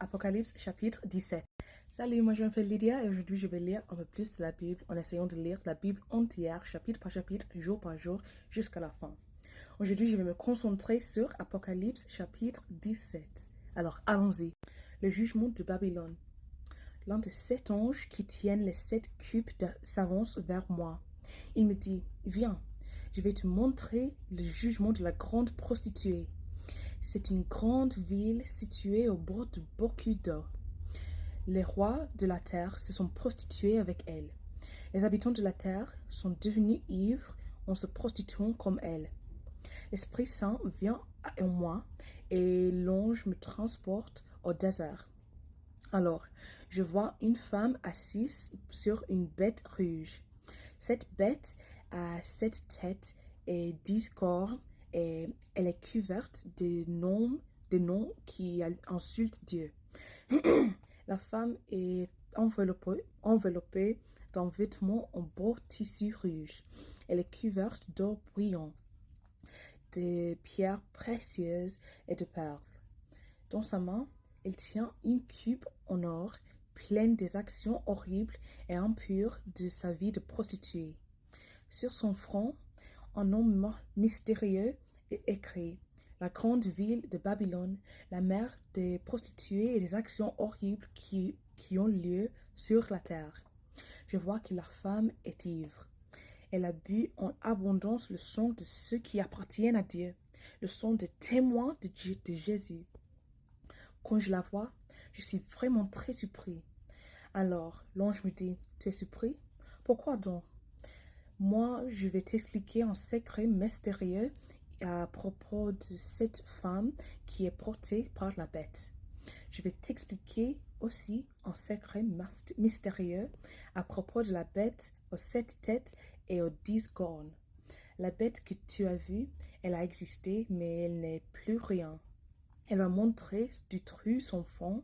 Apocalypse chapitre 17. Salut, moi je m'appelle Lydia et aujourd'hui je vais lire un peu plus de la Bible en essayant de lire la Bible entière, chapitre par chapitre, jour par jour, jusqu'à la fin. Aujourd'hui je vais me concentrer sur Apocalypse chapitre 17. Alors allons-y. Le jugement de Babylone. L'un des 7 anges qui tiennent les 7 cubes s'avance vers moi. Il me dit, viens, je vais te montrer le jugement de la grande prostituée. C'est une grande ville située au bord de beaucoup d'eau. Les rois de la terre se sont prostitués avec elle. Les habitants de la terre sont devenus ivres en se prostituant comme elle. L'Esprit Saint vient en moi et l'ange me transporte au désert. Alors, je vois une femme assise sur une bête rouge. Cette bête a 7 têtes et 10 cornes et elle est couverte de noms qui insultent Dieu. La femme est enveloppée d'un vêtement en beau tissu rouge. Elle est couverte d'or brillant, de pierres précieuses et de perles. Dans sa main, elle tient une coupe en or pleine des actions horribles et impures de sa vie de prostituée. Sur son front, un nom mystérieux est écrit. La grande ville de Babylone, la mère des prostituées et des actions horribles qui ont lieu sur la terre. Je vois que la femme est ivre. Elle a bu en abondance le sang de ceux qui appartiennent à Dieu, le sang des témoins de Jésus. Quand je la vois, je suis vraiment très surpris. Alors, l'ange me dit, tu es surpris? Pourquoi donc? Moi, je vais t'expliquer un secret mystérieux à propos de cette femme qui est portée par la bête. Je vais t'expliquer aussi un secret mystérieux à propos de la bête aux 7 têtes et aux 10 cornes. La bête que tu as vue, elle a existé, mais elle n'est plus rien. Elle va montrer du trou son fond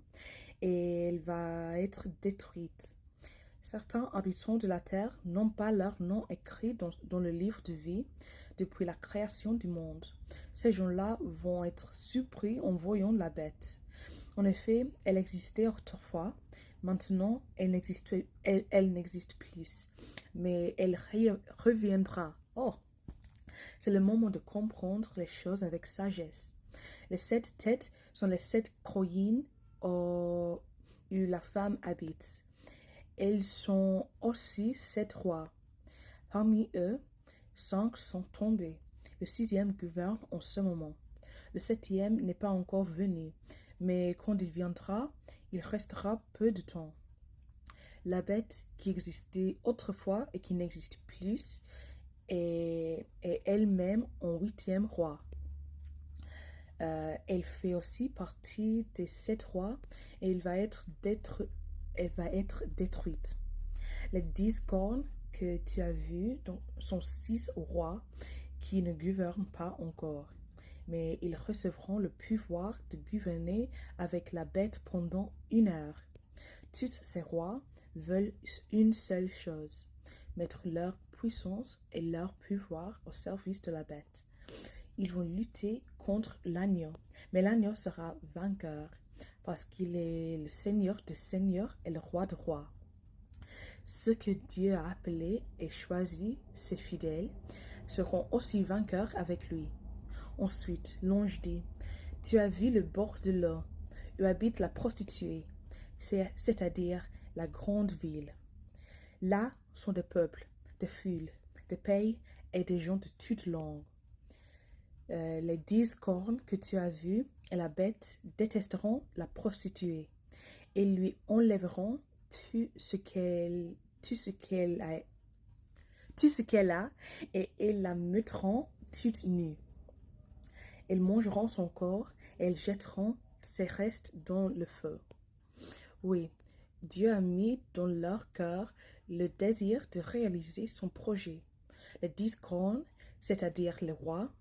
et elle va être détruite. Certains habitants de la terre n'ont pas leur nom écrit dans le livre de vie depuis la création du monde. Ces gens-là vont être surpris en voyant la bête. En effet, elle existait autrefois. Maintenant, elle n'existe plus. Mais elle reviendra. Oh! C'est le moment de comprendre les choses avec sagesse. Les 7 têtes sont les 7 croyines où la femme habite. Elles sont aussi 7 rois. Parmi eux, 5 sont tombés. Le 6e gouverne en ce moment. Le 7e n'est pas encore venu, mais quand il viendra, il restera peu de temps. La bête qui existait autrefois et qui n'existe plus est elle-même un 8e roi. Elle fait aussi partie des 7 rois et elle va être détruite. Les 10 cornes que tu as vues sont 6 rois qui ne gouvernent pas encore, mais ils recevront le pouvoir de gouverner avec la bête pendant 1 heure. Tous ces rois veulent une seule chose, mettre leur puissance et leur pouvoir au service de la bête. Ils vont lutter contre l'agneau, mais l'agneau sera vainqueur, parce qu'il est le Seigneur des seigneurs et le roi des rois. Ceux que Dieu a appelés et choisis, ses fidèles, seront aussi vainqueurs avec lui. Ensuite, l'ange dit, tu as vu le bord de l'eau, où habite la prostituée, c'est-à-dire la grande ville. Là sont des peuples, des foules, des pays et des gens de toutes langues. Les 10 cornes que tu as vues et la bête détesteront la prostituée et lui enlèveront tout ce qu'elle a et elles la mettront toute nue. Elles mangeront son corps et elles jetteront ses restes dans le feu. Oui, Dieu a mis dans leur cœur le désir de réaliser son projet. Les 10 cornes, c'est-à-dire les rois,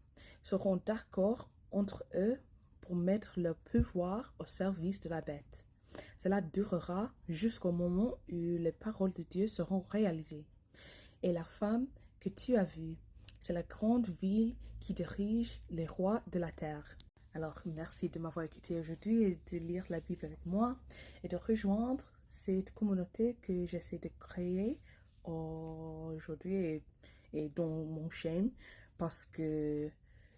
seront d'accord entre eux pour mettre leur pouvoir au service de la bête. Cela durera jusqu'au moment où les paroles de Dieu seront réalisées. Et la femme que tu as vue, c'est la grande ville qui dirige les rois de la terre. Alors, merci de m'avoir écouté aujourd'hui et de lire la Bible avec moi et de rejoindre cette communauté que j'essaie de créer aujourd'hui et dans mon chaîne parce que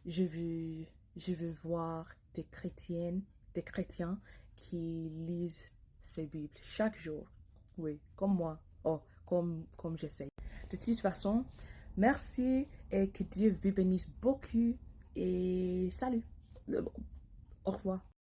je veux, je veux voir des chrétiens qui lisent ces Bibles chaque jour. Oui, comme moi. Oh, comme j'essaie. De toute façon, merci et que Dieu vous bénisse beaucoup et salut. Au revoir.